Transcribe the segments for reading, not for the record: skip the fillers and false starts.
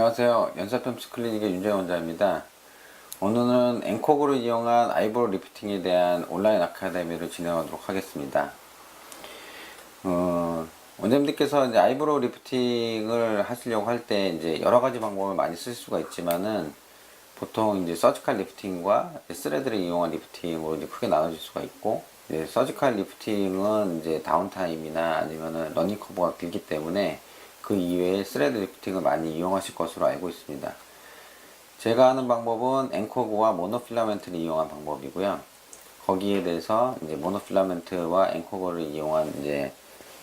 안녕하세요. 연사펌스 클리닉의 윤재원 원장입니다. 오늘은 앵코그를 이용한 아이브로우 리프팅에 대한 온라인 아카데미를 진행하도록 하겠습니다. 원장님들께서 이제 아이브로우 리프팅을 하시려고 할 때 이제 여러 가지 방법을 많이 쓸 수가 있지만은 보통 이제 서지컬 리프팅과 스레드를 이용한 리프팅으로 이제 크게 나눠질 수가 있고, 이제 서지컬 리프팅은 이제 다운타임이나 아니면은 러닝 커브가 길기 때문에 그 이외에 스레드 리프팅을 많이 이용하실 것으로 알고 있습니다. 제가 하는 방법은 앵코그와 모노필라멘트를 이용한 방법이고요. 거기에 대해서 이제 모노필라멘트와 앵코그를 이용한 이제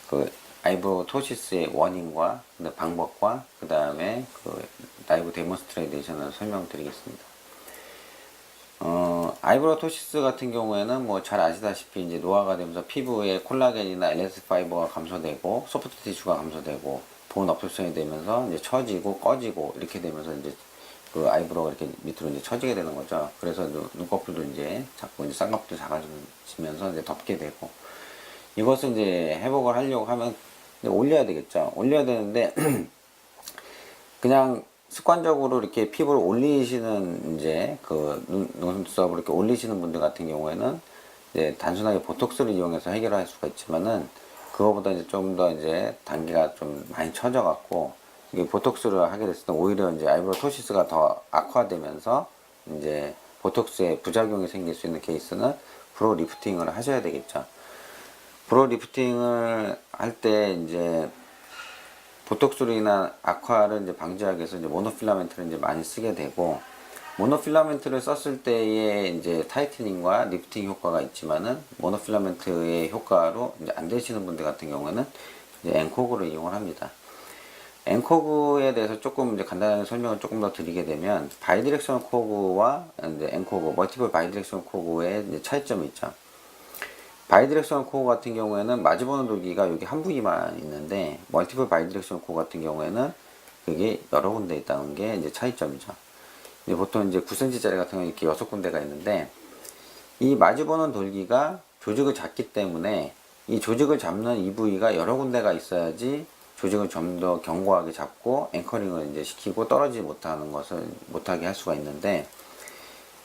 그 아이브로우 토시스의 원인과 방법과 그 다음에 그 라이브 데몬스트레이션을 설명드리겠습니다. 아이브로우 토시스 같은 경우에는 뭐 잘 아시다시피 이제 노화가 되면서 피부에 콜라겐이나 엘라스틱 파이버가 감소되고 소프트 티슈가 감소되고 본 업소션이 되면서 이제 처지고 꺼지고 이렇게 되면서 이제 그 아이브로우가 이렇게 밑으로 이제 처지게 되는 거죠. 그래서 눈꺼풀도 이제 자꾸 이제 쌍꺼풀도 작아지면서 이제 덮게 되고, 이것을 이제 회복을 하려고 하면 이제 올려야 되겠죠. 올려야 되는데 그냥 습관적으로 이렇게 피부를 올리시는 이제 그 눈썹을 이렇게 올리시는 분들 같은 경우에는 이제 단순하게 보톡스를 이용해서 해결할 수가 있지만은 그거보다 이제 좀 더 이제 단계가 좀 많이 처져 갖고, 이게 보톡스를 하게 됐을 때 오히려 이제 아이브로우 토시스가 더 악화되면서 이제 보톡스에 부작용이 생길 수 있는 케이스는 브로우 리프팅을 하셔야 되겠죠. 브로우 리프팅을 할 때 이제 보톡스로 인한 악화를 이제 방지하기 위해서 이제 모노필라멘트를 이제 많이 쓰게 되고, 모노필라멘트를 썼을 때의 이제 타이트닝과 리프팅 효과가 있지만은 모노필라멘트의 효과로 이제 안 되시는 분들 같은 경우에는 이제 앵코그를 이용을 합니다. 앵코그에 대해서 조금 이제 간단하게 설명을 조금 더 드리게 되면, 바이디렉셔널 코그와 이제 앵코그, 멀티플 바이디렉셔널 코그의 이제 차이점이 있죠. 바이디렉셔널 코어 같은 경우에는 마주보는 돌기가 여기 한 부위만 있는데, 멀티플 바이디렉셔널 코어 같은 경우에는 그게 여러 군데 있다는 게 이제 차이점이죠. 이제 보통 이제 9cm짜리 같은 경우는 이렇게 6군데가 있는데, 이 마주보는 돌기가 조직을 잡기 때문에 이 조직을 잡는 이 부위가 여러 군데가 있어야지 조직을 좀 더 견고하게 잡고 앵커링을 이제 시키고 떨어지지 못하는 것을 못하게 할 수가 있는데,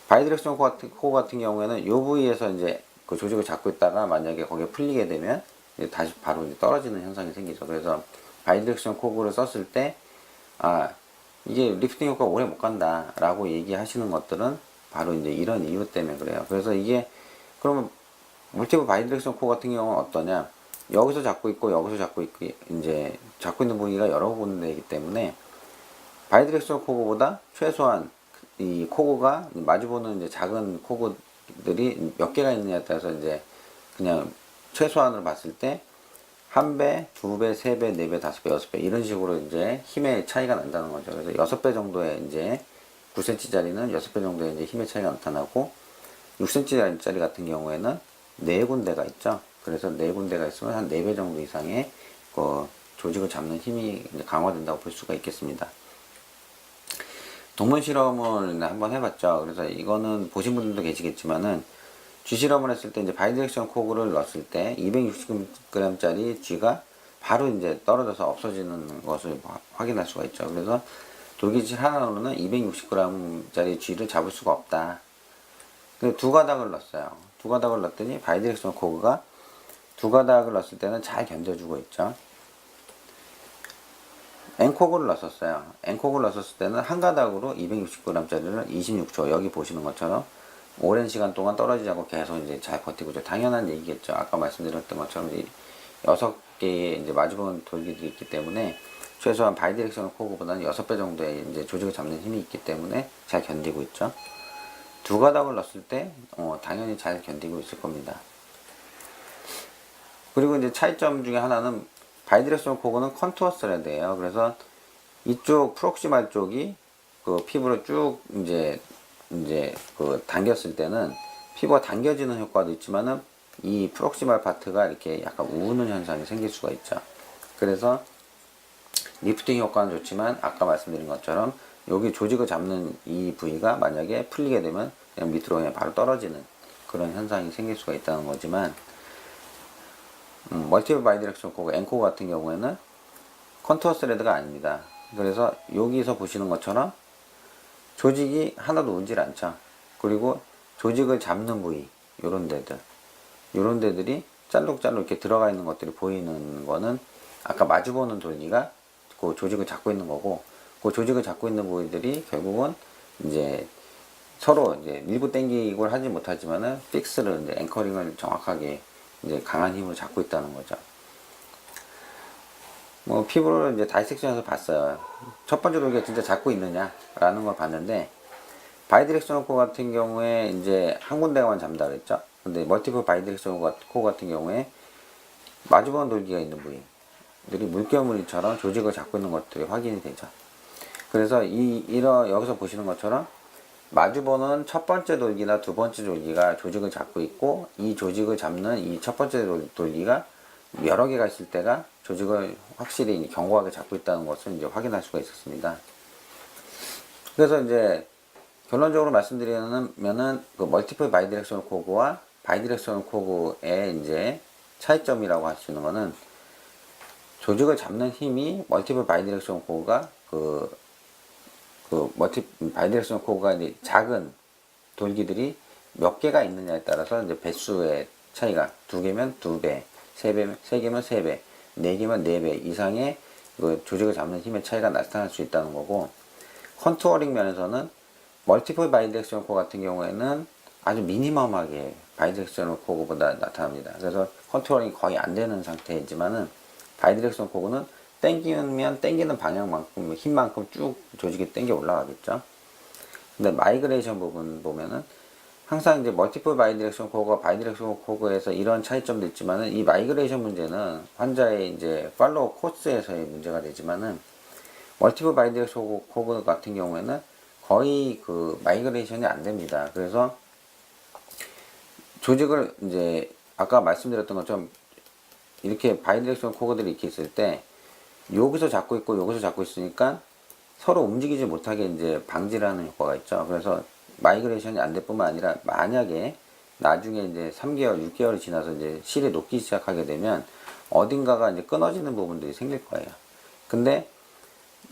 바이디렉셔널 코어 같은 경우에는 이 부위에서 이제 그 조직을 잡고 있다가 만약에 거기에 풀리게 되면 이제 다시 바로 이제 떨어지는 현상이 생기죠. 그래서 바이디렉션 코그를 썼을 때, 이게 리프팅 효과가 오래 못 간다 라고 얘기하시는 것들은 바로 이제 이런 이유 때문에 그래요. 그래서 이게 그러면 멀티플 바이디렉션 코어 같은 경우는 어떠냐, 여기서 잡고 있고 여기서 잡고 있고 이제 잡고 있는 부위가 여러 군데이기 때문에 바이디렉션 코그보다 최소한 이 코그가 마주보는 이제 작은 코그들이 몇 개가 있느냐에 따라서 이제 그냥 최소한으로 봤을 때 1배, 2배, 3배, 4배, 5배, 6배 이런 식으로 이제 힘의 차이가 난다는 거죠. 그래서 6배 정도의 이제 9cm짜리는 6배 정도의 이제 힘의 차이가 나타나고, 6cm짜리 같은 경우에는 4군데가 있죠. 그래서 4군데가 있으면 한 4배 정도 이상의 그 조직을 잡는 힘이 강화된다고 볼 수가 있겠습니다. 동물 실험을 한번 해봤죠. 그래서 이거는 보신 분들도 계시겠지만은, 쥐 실험을 했을 때 이제 바이디렉션 코그를 넣었을 때 260g짜리 쥐가 바로 이제 떨어져서 없어지는 것을 확인할 수가 있죠. 그래서 돌기질 하나로는 260g짜리 쥐를 잡을 수가 없다. 두 가닥을 넣었어요. 두 가닥을 넣었더니 바이디렉션 코그가 두 가닥을 넣었을 때는 잘 견뎌주고 있죠. 앵코그를 넣었어요. 앵코그를 넣었을 때는 한 가닥으로 260g짜리를 26초, 여기 보시는 것처럼 오랜 시간 동안 떨어지지 않고 계속 이제 잘 버티고 있죠. 당연한 얘기겠죠. 아까 말씀드렸던 것처럼 6개의 이제 마주보는 돌기들이 있기 때문에 최소한 바이디렉셔널 코그보다는 6배 정도의 이제 조직을 잡는 힘이 있기 때문에 잘 견디고 있죠. 두 가닥을 넣었을 때 당연히 잘 견디고 있을 겁니다. 그리고 이제 차이점 중에 하나는, 바이디렉셔널 코그는 컨투어 스레드예요. 그래서 이쪽 프록시말 쪽이 그 피부를 쭉 이제 그 당겼을 때는 피부가 당겨지는 효과도 있지만은 이 프록시말 파트가 이렇게 약간 우는 현상이 생길 수가 있죠. 그래서 리프팅 효과는 좋지만 아까 말씀드린 것처럼 여기 조직을 잡는 이 부위가 만약에 풀리게 되면 그냥 밑으로 그냥 바로 떨어지는 그런 현상이 생길 수가 있다는 거지만, 멀티플 바이디렉션 코그, 앵코그 같은 경우에는 컨투어 스레드가 아닙니다. 그래서 여기서 보시는 것처럼 조직이 하나도 오질 않죠. 그리고 조직을 잡는 부위, 요런 데들, 요런 데들이 짤록짤록 이렇게 들어가 있는 것들이 보이는 거는 아까 마주보는 돌기가 그 조직을 잡고 있는 거고, 그 조직을 잡고 있는 부위들이 결국은 이제 서로 이제 밀고 당기고 하지 못하지만은 픽스를 이제 앵커링을 정확하게 이제 강한 힘으로 잡고 있다는 거죠. 뭐 피부를 이제 다이섹션에서 봤어요. 첫 번째 돌기가 진짜 잡고 있느냐라는 걸 봤는데, 바이디렉셔널 코 같은 경우에 이제 한 군데만 잡는다 그랬죠. 근데 멀티플 바이디렉셔널 코 같은 경우에 마주보는 돌기가 있는 부위들이 물결무늬처럼 조직을 잡고 있는 것들이 확인이 되죠. 그래서 여기서 보시는 것처럼 마주보는 첫 번째 돌기나 두 번째 돌기가 조직을 잡고 있고, 이 조직을 잡는 이 첫 번째 돌기가 여러 개가 있을 때가 조직을 확실히 견고하게 잡고 있다는 것을 이제 확인할 수가 있었습니다. 그래서 이제 결론적으로 말씀드리면은 그 멀티플 바이디렉셔널 코그와 바이디렉셔널 코그의 이제 차이점이라고 할 수 있는 거는, 조직을 잡는 힘이 멀티플 바이디렉셔널 코그가 바이디렉셔널 코그가 이제 작은 돌기들이 몇 개가 있느냐에 따라서 이제 배수의 차이가 2개면 2배, 3개면 3배, 4개면 4배 이상의 그 조직을 잡는 힘의 차이가 나타날 수 있다는 거고, 컨투어링 면에서는 멀티플 바이디렉셔널 코그 같은 경우에는 아주 미니멈하게 바이디렉셔널 코그보다 나타납니다. 그래서 컨투어링이 거의 안 되는 상태이지만은, 바이디렉셔널 코그는 땡기면 땡기는 방향만큼 힘만큼 쭉 조직이 땡겨 올라가겠죠. 근데 마이그레이션 부분 보면은 항상 이제 멀티플 바이디렉션 코그와 바이디렉션 코그에서 이런 차이점도 있지만은, 이 마이그레이션 문제는 환자의 이제 팔로우 코스에서의 문제가 되지만은, 멀티플 바이디렉션 코그 같은 경우에는 거의 그 마이그레이션이 안 됩니다. 그래서 조직을 이제 아까 말씀드렸던 것처럼 이렇게 바이디렉션 코그들이 이렇게 있을 때 여기서 잡고 있고 여기서 잡고 있으니까 서로 움직이지 못하게 이제 방지를 하는 효과가 있죠. 그래서 마이그레이션이 안 될 뿐만 아니라, 만약에 나중에 이제 3개월, 6개월이 지나서 이제 실이 녹기 시작하게 되면 어딘가가 이제 끊어지는 부분들이 생길 거예요. 근데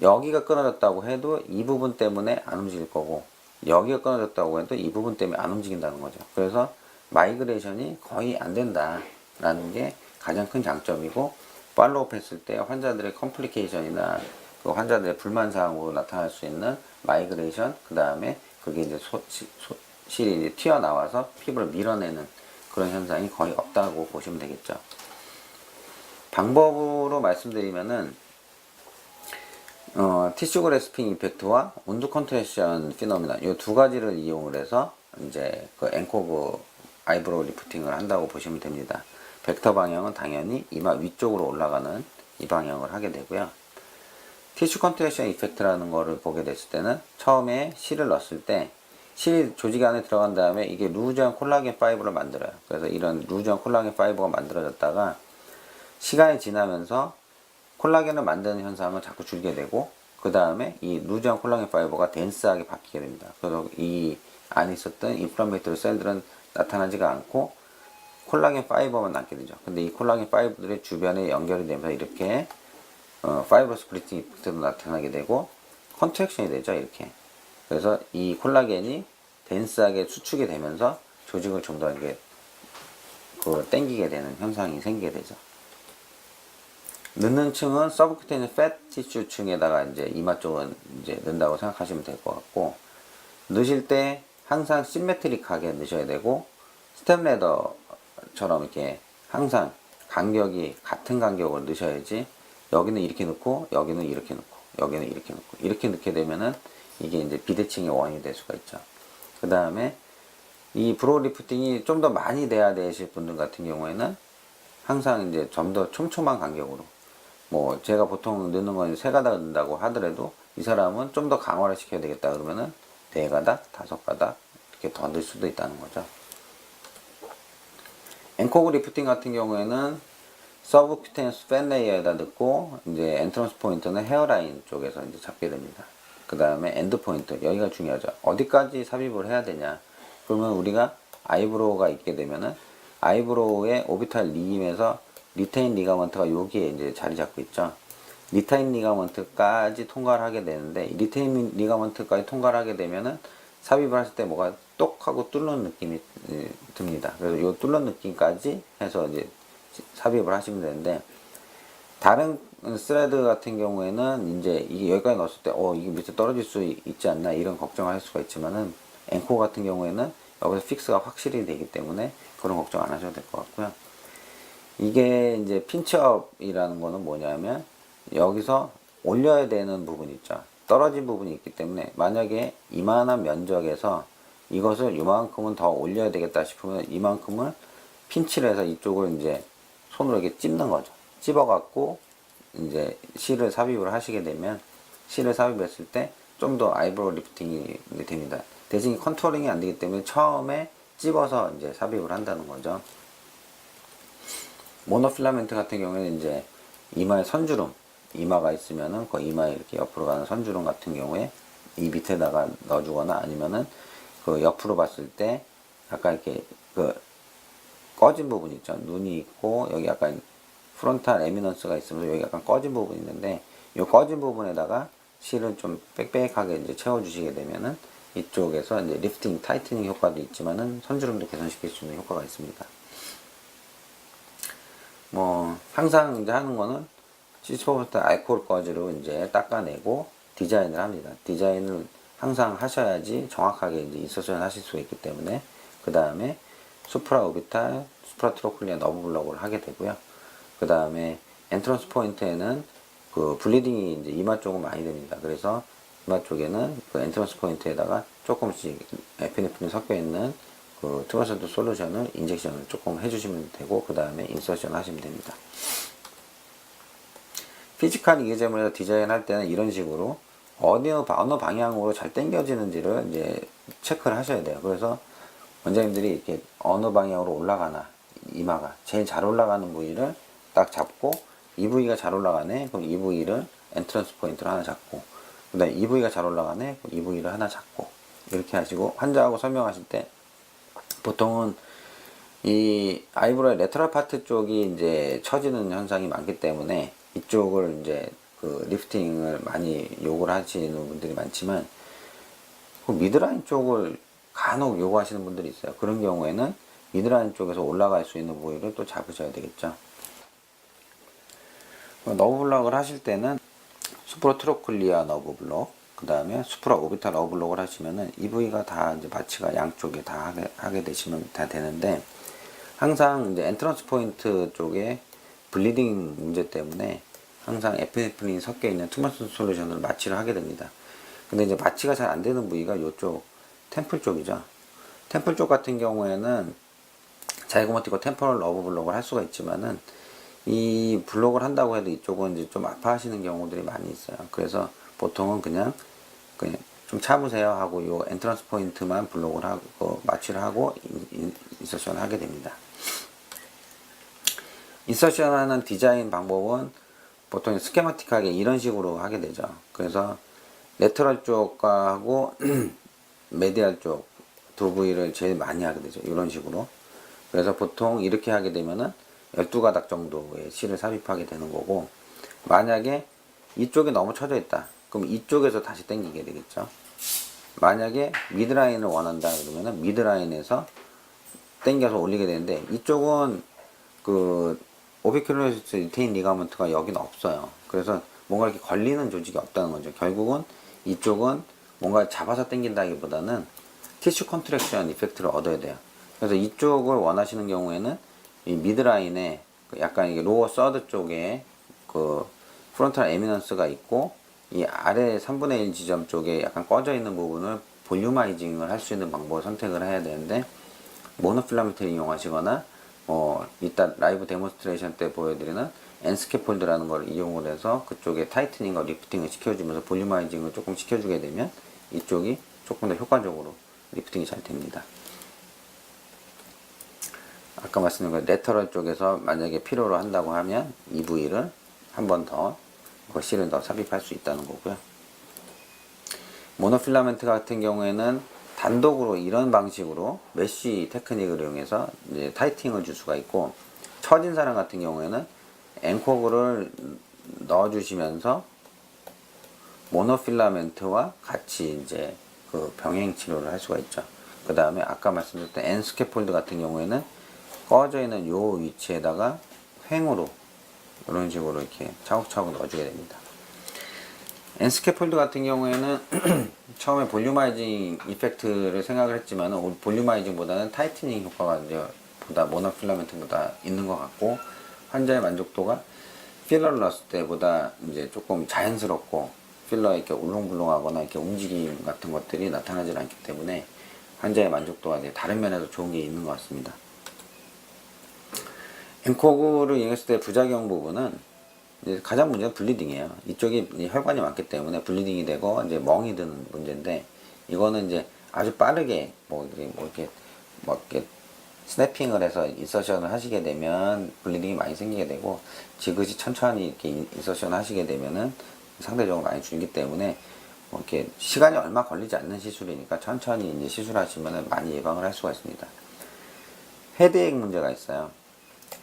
여기가 끊어졌다고 해도 이 부분 때문에 안 움직일 거고, 여기가 끊어졌다고 해도 이 부분 때문에 안 움직인다는 거죠. 그래서 마이그레이션이 거의 안 된다라는 게 가장 큰 장점이고, 팔로우업 했을 때 환자들의 컴플리케이션이나 그 환자들의 불만사항으로 나타날 수 있는 마이그레이션, 그 다음에 그게 이제 실이 이제 튀어나와서 피부를 밀어내는 그런 현상이 거의 없다고 보시면 되겠죠. 방법으로 말씀드리면은, 티슈 그래스핑 이펙트와 운드 컨트랙션 피노미나, 이 두 가지를 이용을 해서 이제 그 앵코그 아이브로우 리프팅을 한다고 보시면 됩니다. 벡터 방향은 당연히 이마 위쪽으로 올라가는 이 방향을 하게 되고요. 티슈 컨트랙션 이펙트라는 거를 보게 됐을 때는, 처음에 실을 넣었을 때 실이 조직 안에 들어간 다음에 이게 루즈한 콜라겐 파이브를 만들어요. 그래서 이런 루즈한 콜라겐 파이브가 만들어졌다가 시간이 지나면서 콜라겐을 만드는 현상은 자꾸 줄게 되고, 그 다음에 이 루즈한 콜라겐 파이버가 덴스하게 바뀌게 됩니다. 그래서 이 안에 있었던 인플라메이터리 셀들은 나타나지가 않고 콜라겐 파이버만 남게 되죠. 근데 이 콜라겐 파이버들의 주변에 연결이 되면서 이렇게 파이버 스플리팅 이펙트도 나타나게 되고 컨트랙션이 되죠. 이렇게. 그래서 이 콜라겐이 덴스하게 수축이 되면서 조직을 좀 더 이렇게 당기게 되는 현상이 생기게 되죠. 넣는 층은 서브큐테니어스 팻 티슈 층에다가 이제 이마 쪽은 이제 넣는다고 생각하시면 될 것 같고, 넣으실 때 항상 시메트릭하게 넣으셔야 되고, 스텝 레더처럼 이렇게 항상 간격이 같은 간격으로 넣으셔야지, 여기는 이렇게 넣고 여기는 이렇게 넣고 여기는 이렇게 넣고 이렇게 넣게 되면은 이게 이제 비대칭의 원인이 될 수가 있죠. 그 다음에 이 브로우 리프팅이 좀 더 많이 돼야 되실 분들 같은 경우에는 항상 이제 좀 더 촘촘한 간격으로, 뭐 제가 보통 넣는 건 3가닥 넣는다고 하더라도 이 사람은 좀 더 강화를 시켜야 되겠다 그러면은 4가닥, 5가닥 이렇게 더 넣을 수도 있다는 거죠. 앵코그 리프팅 같은 경우에는 서브큐테니어스 팻 레이어에다 넣고, 이제 엔트런스 포인트는 헤어라인 쪽에서 이제 잡게 됩니다. 그 다음에 엔드 포인트, 여기가 중요하죠. 어디까지 삽입을 해야 되냐. 그러면 우리가 아이브로우가 있게 되면은 아이브로우의 오비탈 리임에서 리테인 리가먼트가 여기에 이제 자리 잡고 있죠. 리테인 리가먼트까지 통과를 하게 되는데, 리테인 리가먼트까지 통과를 하게 되면은 삽입을 하실 때 뭐가 똑 하고 뚫는 느낌이 듭니다. 그래서 이 뚫는 느낌까지 해서 이제 삽입을 하시면 되는데, 다른 스레드 같은 경우에는 이제 이게 여기까지 넣었을 때 이게 밑에 떨어질 수 있지 않나 이런 걱정을 할 수가 있지만은, 앵코 같은 경우에는 여기서 픽스가 확실히 되기 때문에 그런 걱정 안 하셔도 될 것 같고요. 이게 이제 핀치업이라는 거는 뭐냐면, 여기서 올려야 되는 부분이 있죠. 떨어진 부분이 있기 때문에 만약에 이만한 면적에서 이것을 이만큼은 더 올려야 되겠다 싶으면 이만큼을 핀치를 해서 이쪽을 이제 손으로 이렇게 찝는 거죠. 찝어 갖고 이제 실을 삽입을 하시게 되면, 실을 삽입했을 때 좀 더 아이브로우 리프팅이 됩니다. 대신 컨투어링이 안 되기 때문에 처음에 찝어서 이제 삽입을 한다는 거죠. 모노필라멘트 같은 경우에는 이제 이마에 선주름, 이마가 있으면은 그 이마에 이렇게 옆으로 가는 선주름 같은 경우에 이 밑에다가 넣어주거나, 아니면은 그 옆으로 봤을 때 약간 이렇게 그 꺼진 부분 있죠. 눈이 있고 여기 약간 프론탈 에미넌스가 있으면서 여기 약간 꺼진 부분이 있는데, 이 꺼진 부분에다가 실을 좀 빽빽하게 이제 채워주시게 되면은 이쪽에서 이제 리프팅, 타이트닝 효과도 있지만은 선주름도 개선시킬 수 있는 효과가 있습니다. 뭐 항상 이제 하는 거는 시스코부터 알코올 거즈로 이제 닦아내고 디자인을 합니다. 디자인을 항상 하셔야지 정확하게 이제 인서션 하실 수 있기 때문에, 그 다음에 수프라 오비탈, 수프라 트로클리아 너브 블럭을 하게 되고요. 그 다음에 엔트런스 포인트에는 그 블리딩이 이제 이마 쪽은 많이 됩니다. 그래서 이마 쪽에는 그 엔트런스 포인트에다가 조금씩 에피네프린이 섞여 있는 그 트러스드 솔루션을 인젝션을 조금 해주시면 되고, 그 다음에 인서션 하시면 됩니다. 피지컬 이게점을 디자인할 때는 이런 식으로 어느 방향으로 잘 당겨지는지를 이제 체크를 하셔야 돼요. 그래서 원장님들이 이렇게 어느 방향으로 올라가나, 이마가 제일 잘 올라가는 부위를 딱 잡고, 이 부위가 잘 올라가네, 그럼 이 부위를 엔트런스 포인트로 하나 잡고, 그 다음에 이 부위가 잘 올라가네, 그럼 이 부위를 하나 잡고, 이렇게 하시고 환자하고 설명하실 때 보통은 이 아이브로의 레터럴 파트 쪽이 이제 처지는 현상이 많기 때문에 이쪽을 이제 그 리프팅을 많이 요구를 하시는 분들이 많지만, 그 미드라인 쪽을 간혹 요구하시는 분들이 있어요. 그런 경우에는 미드라인 쪽에서 올라갈 수 있는 부위를 또 잡으셔야 되겠죠. 너브 블럭을 하실 때는 수프라 트로클리아 너브 블럭, 그 다음에 수프라 오비탈 너브 블럭을 하시면은 이 부위가 다 이제 마취가 양쪽에 다 하게 되시면 다 되는데, 항상 이제 엔트런스 포인트 쪽에 블리딩 문제 때문에 항상 에피네프린이 섞여 있는 투머스 솔루션을 마취를 하게 됩니다. 근데 이제 마취가 잘 안 되는 부위가 이쪽 템플 쪽이죠. 템플 쪽 같은 경우에는 자이고마티코 템포럴 러브 블록을 할 수가 있지만은, 이 블록을 한다고 해도 이쪽은 이제 좀 아파하시는 경우들이 많이 있어요. 그래서 보통은 그냥 좀 참으세요 하고 요 엔트런스 포인트만 블록을 하고 마취를 하고 인서션을 하게 됩니다. 인서션 하는 디자인 방법은 보통 스케마틱하게 이런 식으로 하게 되죠. 그래서 레터럴 쪽과 하고 메디알 쪽 두 부위를 제일 많이 하게 되죠. 이런 식으로. 그래서 보통 이렇게 하게 되면은 12가닥 정도의 실을 삽입하게 되는 거고, 만약에 이쪽에 너무 쳐져 있다, 그럼 이쪽에서 다시 당기게 되겠죠. 만약에 미드라인을 원한다 그러면은 미드라인에서 당겨서 올리게 되는데, 이쪽은 그 오비큘러스 리테인 리가먼트가 여기는 없어요. 그래서 뭔가 이렇게 걸리는 조직이 없다는 거죠. 결국은 이쪽은 뭔가 잡아서 당긴다기보다는 티슈 컨트랙션 이펙트를 얻어야 돼요. 그래서 이쪽을 원하시는 경우에는 이 미드라인에 약간 이게 로어 서드 쪽에 그 프론탈 에미넌스가 있고, 이 아래 3분의 1 지점 쪽에 약간 꺼져 있는 부분을 볼륨아이징을 할 수 있는 방법을 선택을 해야 되는데, 모노필라멘트를 이용하시거나 이따 라이브 데몬스트레이션 때 보여드리는 엔스캐폴드라는 걸 이용을 해서 그쪽에 타이트닝과 리프팅을 시켜주면서 볼륨아이징을 조금 시켜주게 되면 이쪽이 조금 더 효과적으로 리프팅이 잘 됩니다. 아까 말씀드린 그 레터럴 쪽에서 만약에 필요로 한다고 하면 이 부위를 한 번 더 실을 더 삽입할 수 있다는 거고요. 모노필라멘트 같은 경우에는 단독으로 이런 방식으로 메쉬 테크닉을 이용해서 이제 타이팅을 줄 수가 있고, 처진 사람 같은 경우에는 앵코를 넣어주시면서 모노필라멘트와 같이 이제 그 병행 치료를 할 수가 있죠. 그 다음에 아까 말씀드렸던 N 스캐폴드 같은 경우에는 꺼져 있는 요 위치에다가 횡으로 이런 식으로 이렇게 차곡차곡 넣어주게 됩니다. N 스캐폴드 같은 경우에는 처음에 볼륨아이징 이펙트를 생각을 했지만 볼륨아이징보다는 타이트닝 효과가 이제 보다 모노필라멘트보다 있는 것 같고, 환자의 만족도가 필러를 넣었을 때보다 이제 조금 자연스럽고 필러에 이렇게 울렁불렁하거나 이렇게 움직임 같은 것들이 나타나지 않기 때문에 환자의 만족도가 이제 다른 면에서 좋은 게 있는 것 같습니다. 엔코그를 이용했을 때 부작용 부분은 이제 가장 문제는 블리딩이에요. 이쪽이 혈관이 많기 때문에 블리딩이 되고 이제 멍이 드는 문제인데, 이거는 이제 아주 빠르게 이렇게 스냅핑을 해서 인서션을 하시게 되면 블리딩이 많이 생기게 되고, 지그시 천천히 이렇게 인서션 하시게 되면은 상대적으로 많이 줄기 때문에 이렇게 시간이 얼마 걸리지 않는 시술이니까 천천히 이제 시술하시면 많이 예방을 할 수가 있습니다. 헤드액 문제가 있어요.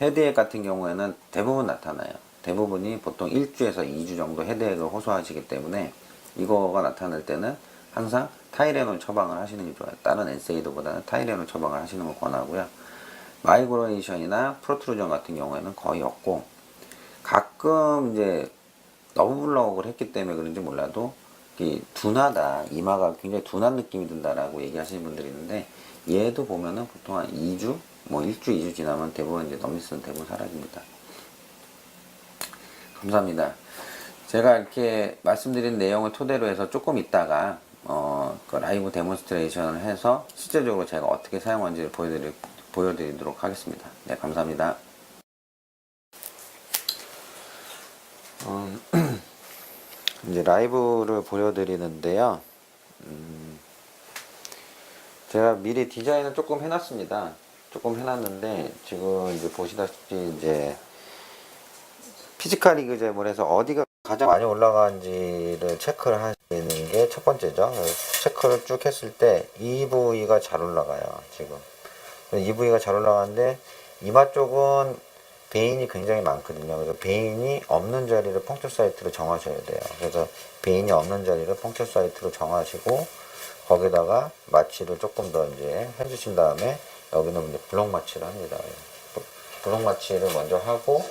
헤드액 같은 경우에는 대부분 나타나요. 대부분이 보통 1주에서 2주 정도 헤드액을 호소하시기 때문에 이거가 나타날 때는 항상 타이레놀 처방을 하시는 게 좋아요. 다른 엔세이드보다는 타이레놀 처방을 하시는 걸 권하고요. 마이그레이션이나 프로트루전 같은 경우에는 거의 없고, 가끔 이제 너브블럭을 했기 때문에 그런지 몰라도 둔하다, 이마가 굉장히 둔한 느낌이 든다라고 얘기하시는 분들이 있는데, 얘도 보면은 보통 한 2주, 뭐 1주, 2주 지나면 대부분 이제 너미스는 대부분 사라집니다. 감사합니다. 제가 이렇게 말씀드린 내용을 토대로 해서 조금 있다가 그 라이브 데몬스트레이션을 해서 실제적으로 제가 어떻게 사용하는지를 보여드리도록 하겠습니다. 네, 감사합니다. 이제 라이브를 보여드리는데요. 제가 미리 디자인을 조금 해놨습니다. 조금 해놨는데, 지금 이제 보시다시피 이제 피지컬 리그잼을 해서 어디가 가장 많이 올라가는지를 체크를 하시는 게 첫 번째죠. 체크를 쭉 했을 때 이 부위가 잘 올라가요. 지금 이 부위가 잘 올라가는데, 이마 쪽은 베인이 굉장히 많거든요. 그래서 베인이 없는 자리를 펑처 사이트로 정하셔야 돼요. 그래서 베인이 없는 자리를 펑처 사이트로 정하시고, 거기다가 마취를 조금 더 이제 해주신 다음에 여기는 이제 블록 마취를 합니다. 블록 마취를 먼저 하고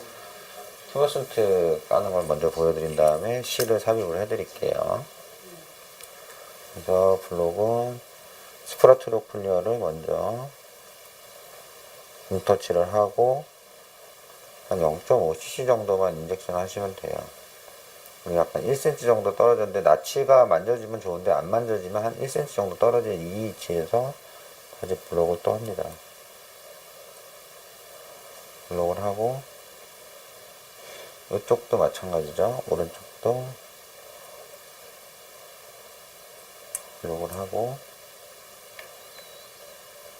플러센트 까는 걸 먼저 보여드린 다음에 실을 삽입을 해드릴게요. 그래서 블록은 스프라트로클리어를 먼저 뭉터치를 하고 한 0.5cc 정도만 인젝션 하시면 돼요. 약간 1cm 정도 떨어졌는데, 나치가 만져지면 좋은데 안 만져지면 한 1cm 정도 떨어진 이 위치에서 다시 블록을 또 합니다. 블록을 하고, 이쪽도 마찬가지죠. 오른쪽도 블록을 하고,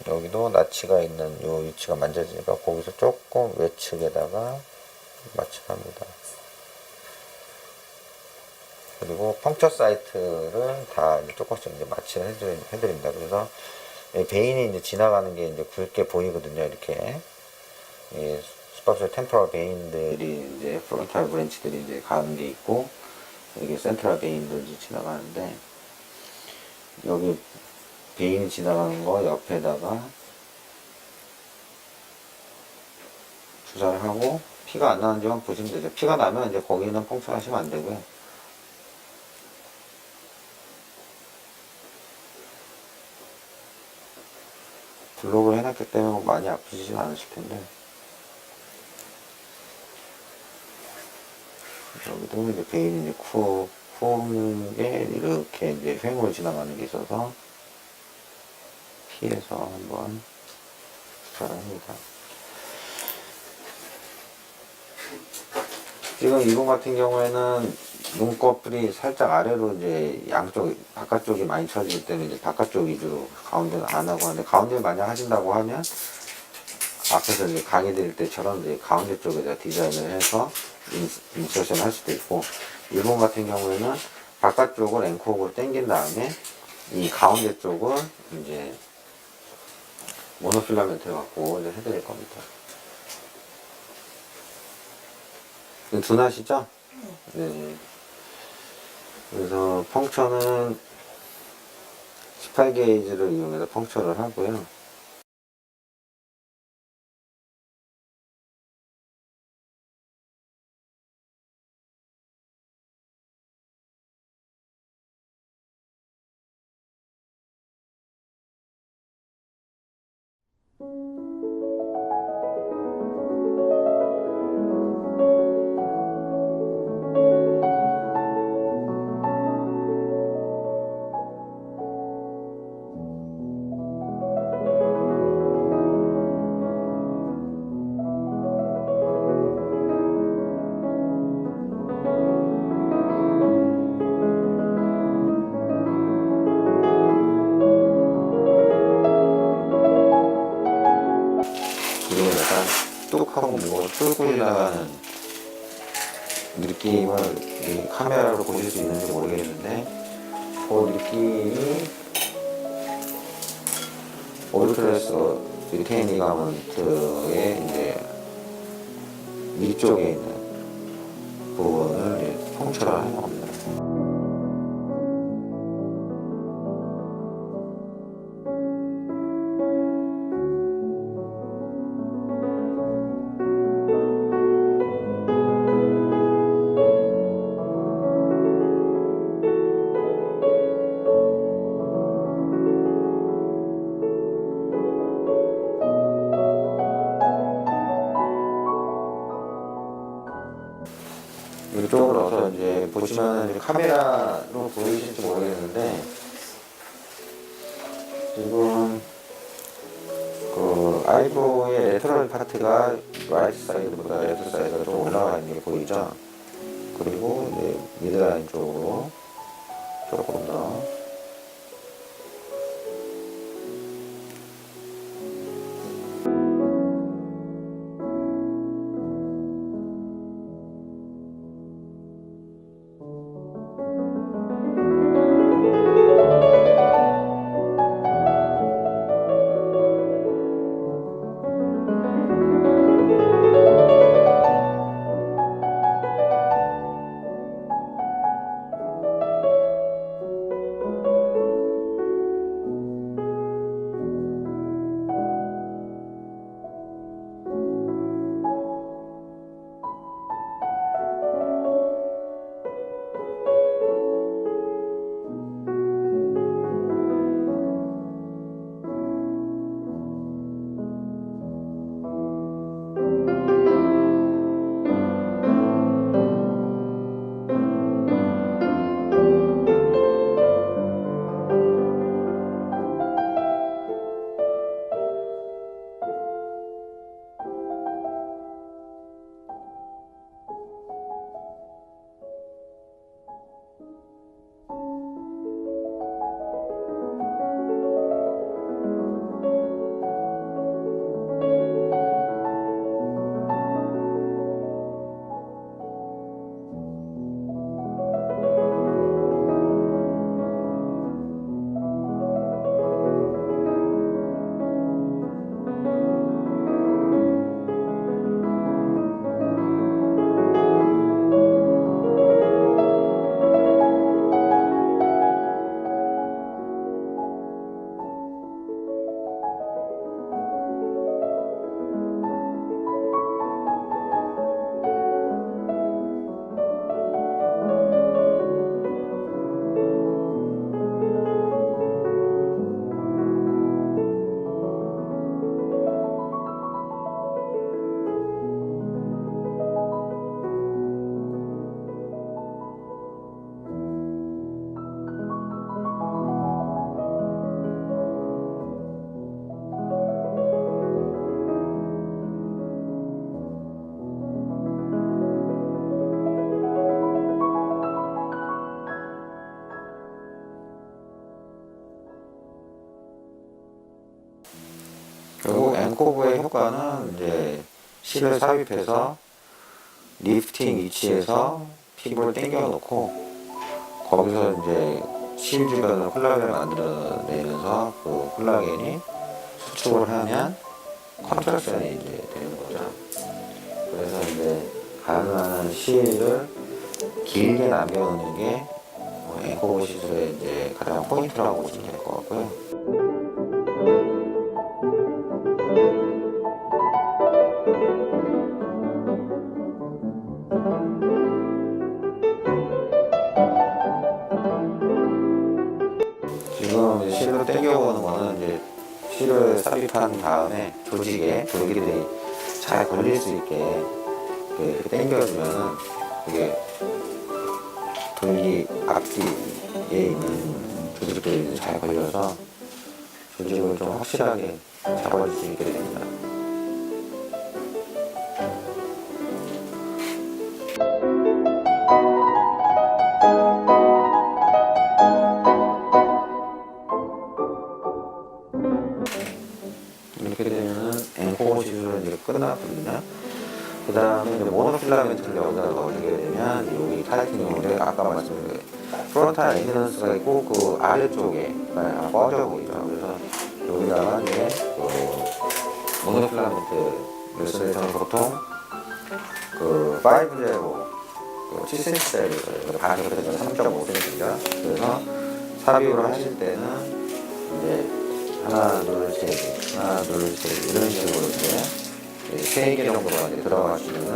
여기도 나치가 있는 이 위치가 만져지니까 거기서 조금 외측에다가 마취합니다. 그리고 펑처 사이트를 다 이제 조금씩 이제 마취를 해드립니다. 그래서 베인이 이제 지나가는 게 이제 굵게 보이거든요. 이렇게 슈퍼셜 템포럴 베인들이 이제 프론탈 브랜치들이 이제 가는 게 있고, 여기 센트럴 베인들이 지나가는데, 여기 베인이 지나가는 거 옆에다가 주사를 하고, 피가 안 나는지 한번 보시면 되죠. 피가 나면 이제 거기는 펑처 하시면 안 되고요. 블록을 해놨기 때문에 많이 아프시진 않으실 텐데, 여기도 이제 베인이 이제 쿵에 이렇게 이제 횡으로 지나가는 게 있어서 피해서 한번 주사를 합니다. 지금 이분 같은 경우에는 눈꺼풀이 살짝 아래로 이제 양쪽 바깥쪽이 많이 쳐지기 때문에 이제 바깥쪽 위주로 가운데는 안 하고 하는데, 가운데 만약 하신다고 하면 앞에서 이제 강의 드릴 때처럼 이제 가운데 쪽에다 디자인을 해서 인서션 할 수도 있고, 이분 같은 경우에는 바깥쪽을 앵코업으로 당긴 다음에 이 가운데 쪽을 이제 모노필라멘트 갖고 이제 해드릴 겁니다. 둔하시죠? 네. 그래서 펑처는 18게이지를 이용해서 펑처를 하고요. 그리고 약간 뚝하고 뭐 뚫고 지나가는 느낌을 이 카메라로 보실 수 있는지 모르겠는데, 그 느낌이 올드클래스 리테이닝 가먼트의 이제 위쪽에 있는 부분을 이제 펑처를 한 겁니다. 이쪽으로 와서 이제 보시면 이제 카메라로 보이실지 모르겠는데, 지금 그 아이브로우의 레터럴 파트가 라이트 사이드보다 레프트 사이드가 좀 올라가 있는 게 보이죠? 그리고 이제 미드라인 쪽으로 조금 더 결국 앵코브의 효과는 이제 실을 삽입해서 리프팅 위치에서 피부를 당겨 놓고 거기서 이제 실 주변을 콜라겐을 만들어내면서 그 콜라겐이 수축을 하면 컨트랙션이 이제 되는 거죠. 그래서 이제 가능한 실을 길게 남겨놓는 게 앵커 시술의 이제 가장 포인트라고 보시면 될 것 같고요. 지금 이제 실로 당겨보는 거는 이제 실을 삽입한 다음에 조직에 돌기들이 잘 걸릴 수 있게 이렇게 당겨주면은 그게 돌기 앞뒤에 있는 조직들이 잘 걸려서 조직을 좀 확실하게 잡아줄 수 있게 됩니다. 이렇게 되면은 앵커 시술은 이제 끝났거든요. 그 다음에 이제 모노필라멘트를 여기다 넣게 되면 여기 타이트닝인데 아까 말씀드린 프론탈 에미넌스가 있고 그 아래쪽에 꺼져 보이죠. 그래서 여기다가 이제 그 모노필라멘트를 쓸 때는 보통 그 5제로 그 7cm짜리 반이 그래서 3.5cm입니다. 그래서 삽입을 하실 때는 이제 하나 둘 셋 이런 식으로 이제 3개 정도가 이제 들어가시면은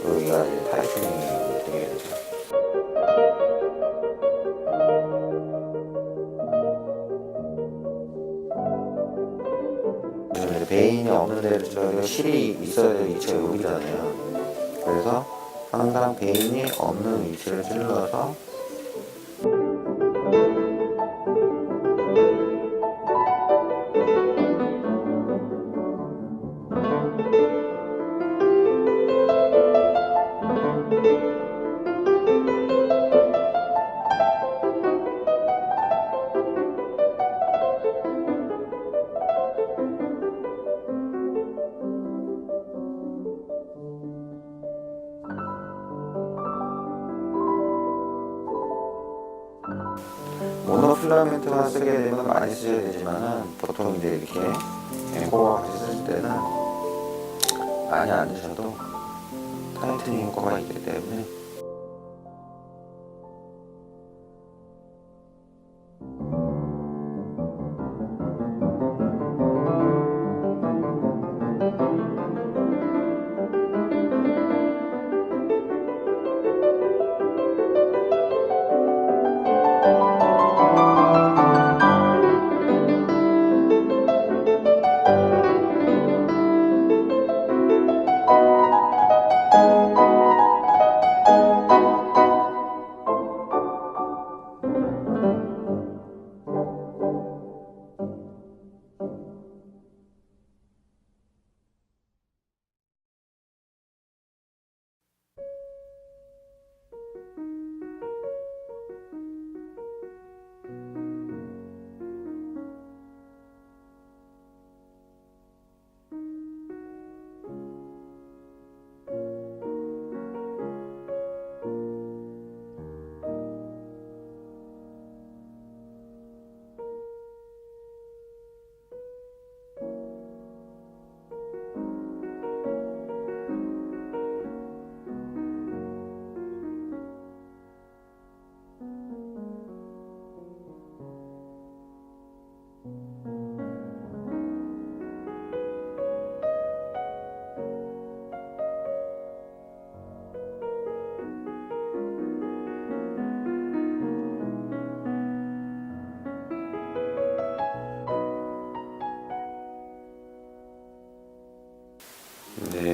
여기가 이제 타이트닝이 되게 되죠. 이제 베인이 없는 데를 저희가 실이 있어야 될 위치가 여기잖아요. 그래서 항상 베인이 없는 위치를 찔러서 모노필라멘트만 쓰게 되면 많이 쓰셔야 되지만은 보통 이제 이렇게 앵커와 같이 쓸 때는 많이 안 드셔도 타이트닝 효과가 있기 때문에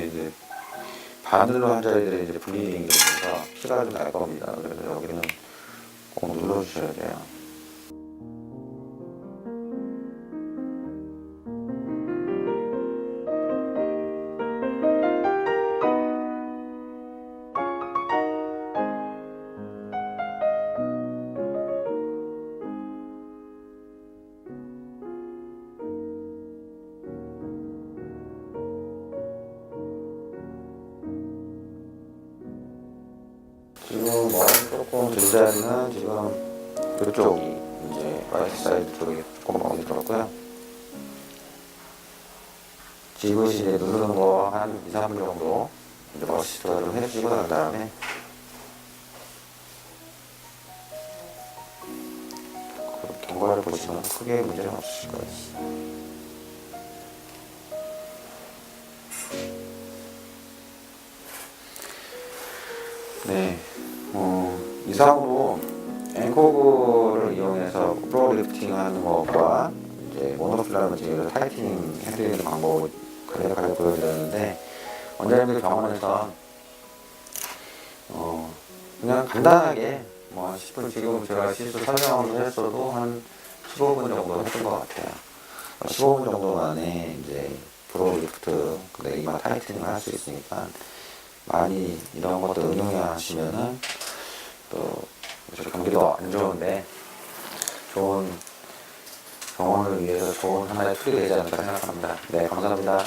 이제 바늘로 한 자리들이 이제 블리딩이 되면서 피가 좀 날 겁니다. 그래서 여기는 꼭 눌러주셔야 돼요. 지금 머리 조금 들 자리는 지금 이쪽이 이제 라이트 사이드 쪽에 조금 멍이 들었고요. 지그시 이제 누르는 거 한 2, 3분 정도 이제 머시터를 해주고 난 다음에 결과를 보시면 크게 문제는 없으실 거예요. 네, 이상으로 앵커그를 이용해서 프로리프팅 하는 것과 이제 모노필라멘트를 타이트닝 해드리는 방법을 간략하게 보여드렸는데, 원장님들 병원에서 그냥 간단하게 뭐 10분, 지금 제가 시술 설명을 했어도 한 15분 정도 했던 것 같아요. 15분 정도 만에 이제 프로리프트, 내리막 타이트닝을 할 수 있으니까 많이 이런 것도 응용하시면은 또 경기도 안 좋은데 좋은 병원을 위해서 좋은 하나의 툴이 되지 않을까 생각합니다. 네, 감사합니다.